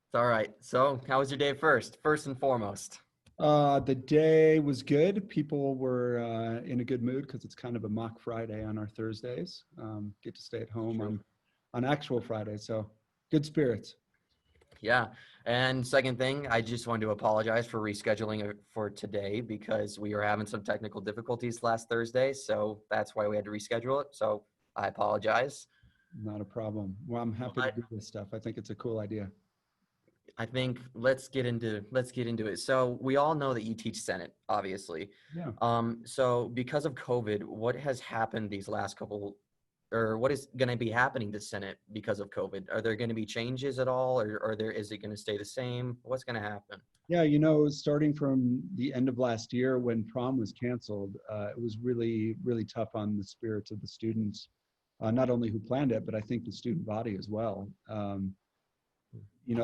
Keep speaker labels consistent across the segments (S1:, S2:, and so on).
S1: It's all right. So, how was your day first and foremost?
S2: The day was good. People were in a good mood because it's kind of a mock Friday on our Thursdays. Get to stay at home
S1: True.
S2: on actual Friday, so good spirits.
S1: Yeah. And second thing, I just wanted to apologize for rescheduling it for today because we were having some technical difficulties last Thursday. So that's why we had to reschedule it. So I apologize.
S2: Not a problem. Well, I'm happy to
S1: But
S2: do this stuff. I think it's a cool idea.
S1: I think let's get into it. So we all know that you teach Senate, obviously.
S2: Yeah.
S1: So because of COVID, what has happened these last couple, or what is going to be happening to Senate because of COVID? Are there going to be changes at all, or is it going to stay the same? What's going to happen?
S2: Yeah, starting from the end of last year when prom was canceled, it was really, really tough on the spirits of the students, not only who planned it, but I think the student body as well.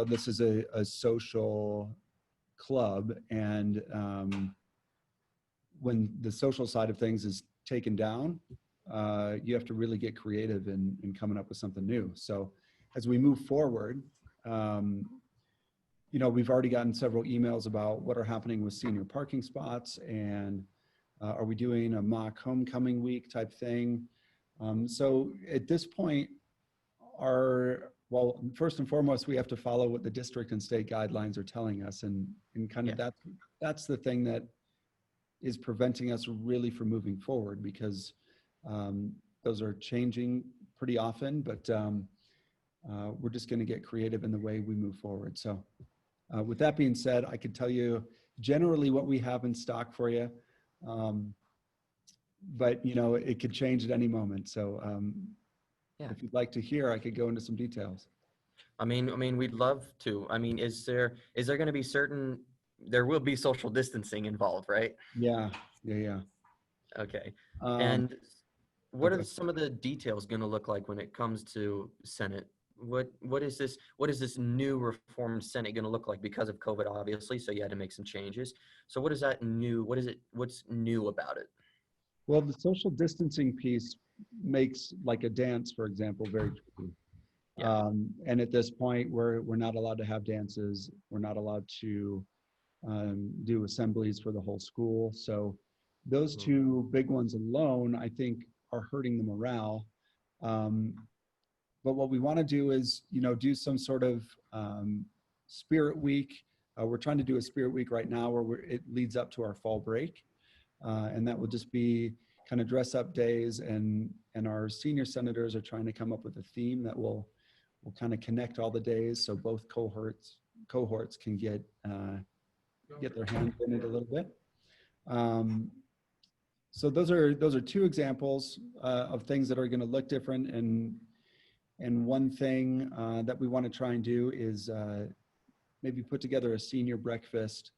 S2: This is a social club, and when the social side of things is taken down, you have to really get creative in coming up with something new. So as we move forward, um, we've already gotten several emails about what are happening with senior parking spots, and are we doing a mock homecoming week type thing? So at this point, well, first and foremost, we have to follow what the district and state guidelines are telling us, and kind of
S1: Yeah.
S2: that's the thing that is preventing us really from moving forward, because um, those are changing pretty often, but we're just going to get creative in the way we move forward. So with that being said, I could tell you generally what we have in stock for you, um, but it could change at any moment. So
S1: Yeah.
S2: if you'd like to hear, I could go into some details.
S1: I mean, we'd love to. I mean, is there going to be certain? There will be social distancing involved, right?
S2: Yeah, yeah, yeah.
S1: Okay.
S2: Um,
S1: And what are
S2: okay.
S1: some of the details going to look like when it comes to Senate? What is this new reformed Senate going to look like because of COVID, obviously? So you had to make some changes. So what is that new? What's new about it?
S2: Well, the social distancing piece makes like a dance, for example, very tricky.
S1: Yeah.
S2: And at this point, we're not allowed to have dances. We're not allowed to do assemblies for the whole school. So those
S1: Mm.
S2: two big ones alone, I think, are hurting the morale. Um, but what we want to do is, do some sort of spirit week. We're trying to do a spirit week right now where it leads up to our fall break. And that will just be kind of dress up days, and our senior senators are trying to come up with a theme that will kind of connect all the days, so both cohorts can get their hands in it a little bit. Um, so those are two examples of things that are going to look different, and one thing that we want to try and do is maybe put together a senior breakfast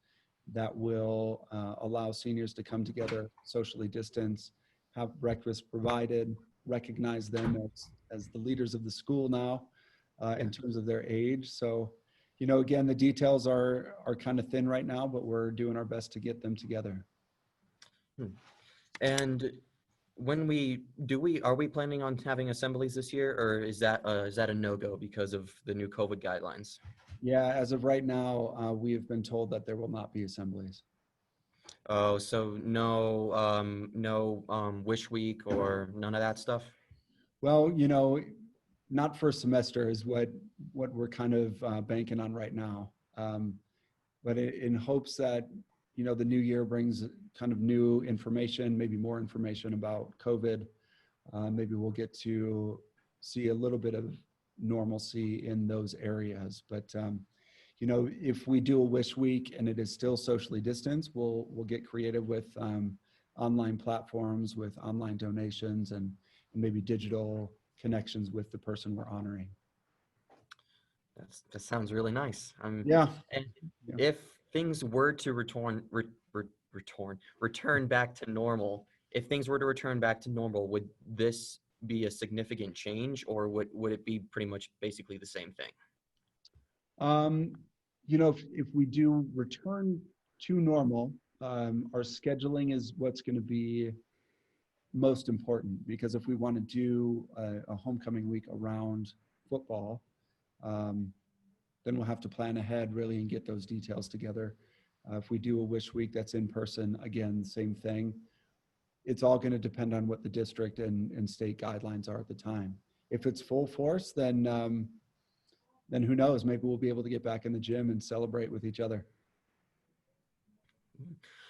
S2: that will allow seniors to come together, socially distance, have breakfast provided, recognize them as the leaders of the school now
S1: Yeah.
S2: in terms of their age. So, again, the details are kind of thin right now, but we're doing our best to get them together.
S1: Hmm. And when we do we are we planning on having assemblies this year, or is that a no-go because of the new COVID guidelines?
S2: Yeah, as of right now, we have been told that there will not be assemblies.
S1: Oh, so no wish week or none of that stuff?
S2: Well, not first semester is what we're kind of banking on right now. But in hopes that the new year brings kind of new information, maybe more information about COVID. Maybe we'll get to see a little bit of normalcy in those areas. But if we do a wish week and it is still socially distanced, we'll get creative with online platforms, with online donations, and maybe digital connections with the person we're honoring.
S1: That sounds really nice.
S2: Yeah.
S1: And
S2: Yeah.
S1: if things were to return back to normal, if things were to return back to normal, would this be a significant change, or would it be pretty much basically the same thing?
S2: Um, if we do return to normal, our scheduling is what's going to be most important, because if we want to do a homecoming week around football, um, then we'll have to plan ahead really and get those details together. If we do a wish week that's in person, again, same thing. It's all going to depend on what the district and state guidelines are at the time. If it's full force, then who knows? Maybe we'll be able to get back in the gym and celebrate with each other.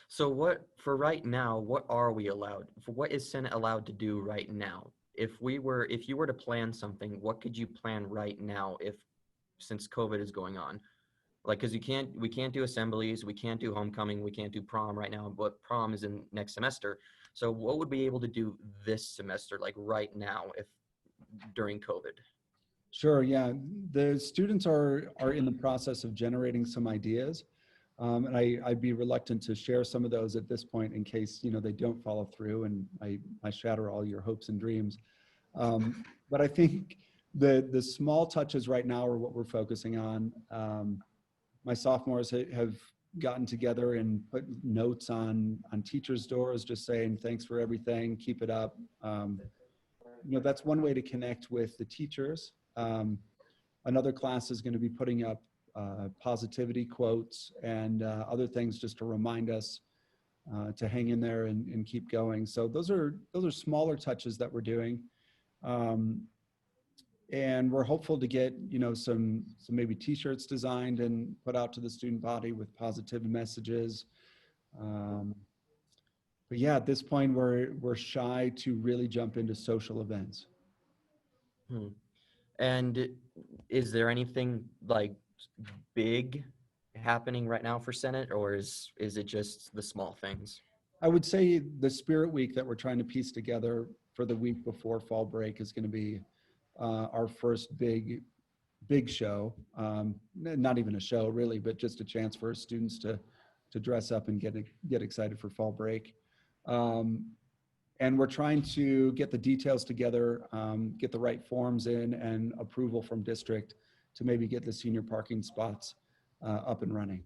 S1: So what, for right now, what are we allowed? What is Senate allowed to do right now? If you were to plan something, what could you plan right now since COVID is going on? Like, because we can't do assemblies, we can't do homecoming, we can't do prom right now, but prom is in next semester. So what would we be able to do this semester, like right now, if during COVID?
S2: Sure, yeah. The students are in the process of generating some ideas. And I'd be reluctant to share some of those at this point in case, they don't follow through and I shatter all your hopes and dreams. But I think the small touches right now are what we're focusing on. My sophomores have gotten together and put notes on teachers' doors, just saying, thanks for everything, keep it up. That's one way to connect with the teachers. Another class is going to be putting up positivity quotes and other things just to remind us to hang in there and keep going. So those are smaller touches that we're doing. And we're hopeful to get, some maybe t-shirts designed and put out to the student body with positive messages. But yeah, at this point, we're shy to really jump into social events.
S1: Hmm. And is there anything like big happening right now for Senate, or is it just the small things?
S2: I would say the Spirit Week that we're trying to piece together for the week before fall break is going to be our first big show. Not even a show really, but just a chance for students to dress up and get excited for fall break. And we're trying to get the details together, get the right forms in and approval from district to maybe get the senior parking spots up and running.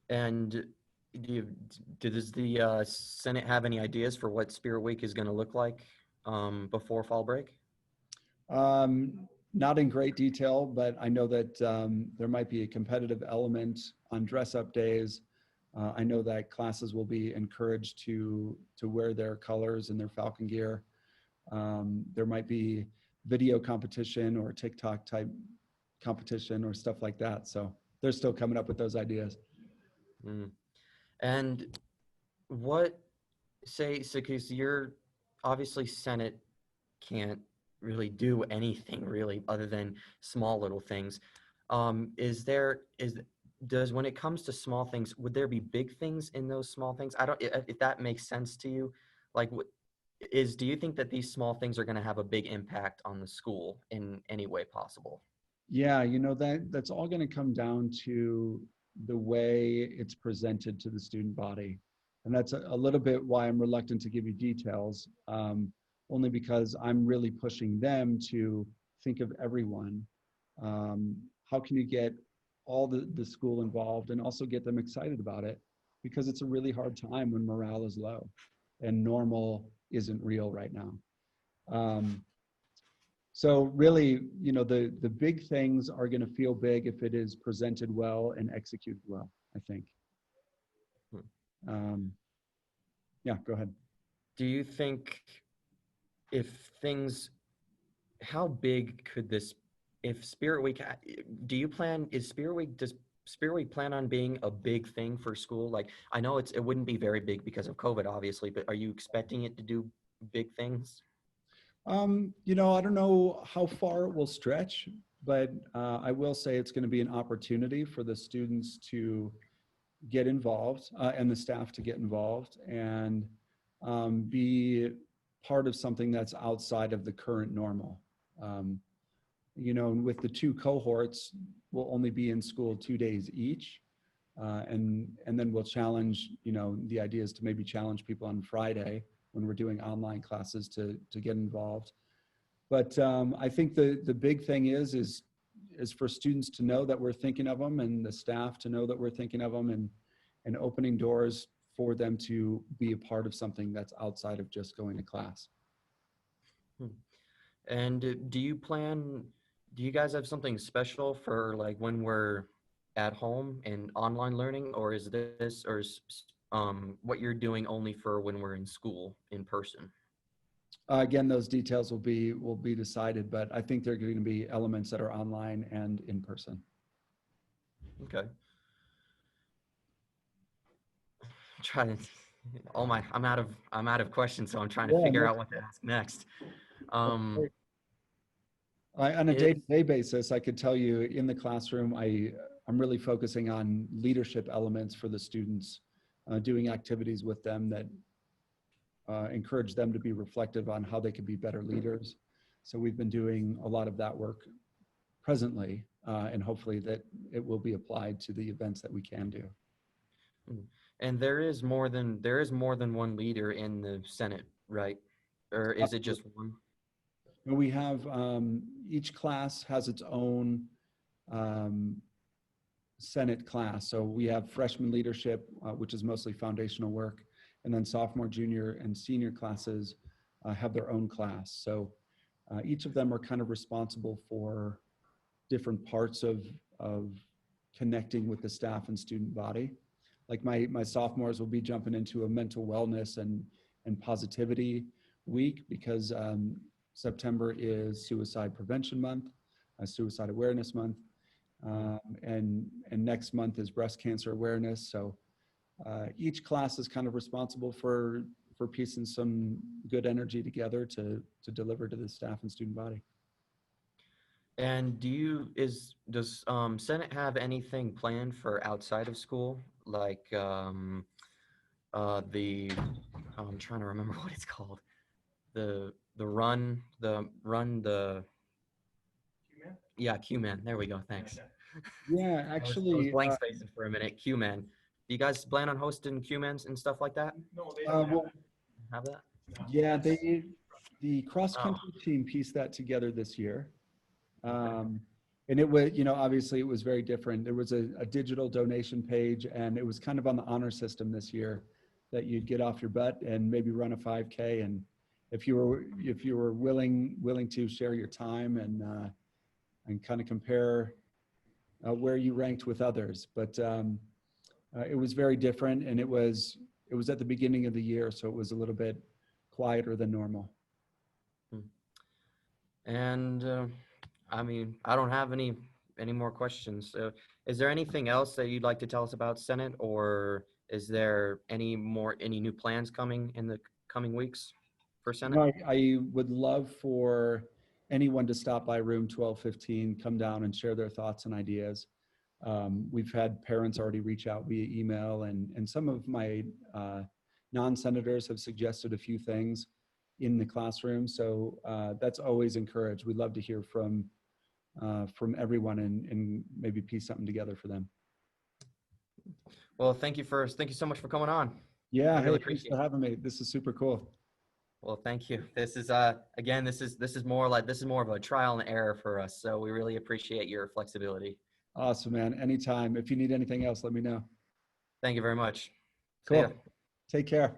S1: And does the Senate have any ideas for what Spirit Week is going to look like before fall break?
S2: Not in great detail, but I know that there might be a competitive element on dress-up days. I know that classes will be encouraged to wear their colors and their Falcon gear. There might be video competition or TikTok type competition or stuff like that. So they're still coming up with those ideas.
S1: Mm. And because you're obviously Senate can't really do anything really other than small little things. Does when it comes to small things, would there be big things in those small things? I don't, if that makes sense to you. Like, do you think that these small things are going to have a big impact on the school in any way possible?
S2: Yeah, that's all going to come down to the way it's presented to the student body. And that's a little bit why I'm reluctant to give you details, only because I'm really pushing them to think of everyone. How can you get all the school involved and also get them excited about it? Because it's a really hard time when morale is low and normal isn't real right now. So really, the big things are going to feel big if it is presented well and executed well, I think. Yeah, go ahead.
S1: Do you think if things, how big could this, if Spirit Week, does Spirit Week plan on being a big thing for school? Like, I know it wouldn't be very big because of COVID, obviously, but are you expecting it to do big things?
S2: I don't know how far it will stretch, but I will say it's going to be an opportunity for the students to get involved and the staff to get involved and be part of something that's outside of the current normal. And with the two cohorts, we'll only be in school 2 days each. And then we'll challenge, the idea is to maybe challenge people on Friday when we're doing online classes to get involved. But I think the big thing is for students to know that we're thinking of them and the staff to know that we're thinking of them and opening doors for them to be a part of something that's outside of just going to class.
S1: And do you plan, do you guys have something special for like when we're at home and online learning, or is this or is what you're doing only for when we're in school in person?
S2: Again, those details will be decided, but I think there are going to be elements that are online and in person.
S1: Okay. Trying to I'm out of questions, so I'm trying to
S2: Yeah,
S1: figure
S2: no,
S1: out what to ask next.
S2: that's
S1: Um,
S2: great. On a
S1: is
S2: day-to-day basis, I could tell you in the classroom, I'm really focusing on leadership elements for the students, doing activities with them that encourage them to be reflective on how they could be better leaders. So we've been doing a lot of that work presently, and hopefully that it will be applied to the events that we can do.
S1: and there is more than one leader in the Senate, right? Or is it just one?
S2: And we have each class has its own um, Senate class. So we have freshman leadership, which is mostly foundational work, and then sophomore, junior, and senior classes have their own class. So each of them are kind of responsible for different parts of connecting with the staff and student body. Like my sophomores will be jumping into a mental wellness and positivity week because September is Suicide Prevention Month, Suicide Awareness Month, and next month is Breast Cancer Awareness. So each class is kind of responsible for piecing some good energy together to deliver to the staff and student body.
S1: And does Senate have anything planned for outside of school, like the I'm trying to remember what it's called. The yeah, Q-Man. There we go. Thanks.
S2: Yeah,
S1: I was
S2: actually,
S1: blank spacing for a minute. Q-Man. Do you guys plan on hosting Q-Mans and stuff like that?
S2: well,
S1: Have that?
S2: yeah, the cross
S1: Oh,
S2: country team pieced that together this year. Um, and it was, obviously it was very different. There was a digital donation page, and it was kind of on the honor system this year that you'd get off your butt and maybe run a 5K. And if you were willing to share your time and kind of compare where you ranked with others. But it was very different, and it was at the beginning of the year, so it was a little bit quieter than normal.
S1: hmm. And I mean, I don't have any more questions. So, is there anything else that you'd like to tell us about Senate, or is there any new plans coming in the coming weeks for Senate?
S2: I would love for anyone to stop by room 1215, come down and share their thoughts and ideas. We've had parents already reach out via email, and some of my non-senators have suggested a few things in the classroom. So that's always encouraged. We'd love to hear from everyone and maybe piece something together for them.
S1: Well, thank you so much for coming on. I
S2: Yeah,
S1: really
S2: hey, thanks
S1: appreciate
S2: for
S1: it.
S2: having me. This is super cool.
S1: Well, thank you. This is again, this is more of a trial and error for us. So we really appreciate your flexibility.
S2: Awesome, man. Anytime. If you need anything else, let me know.
S1: Thank you very much. See ya.
S2: Cool. Take care.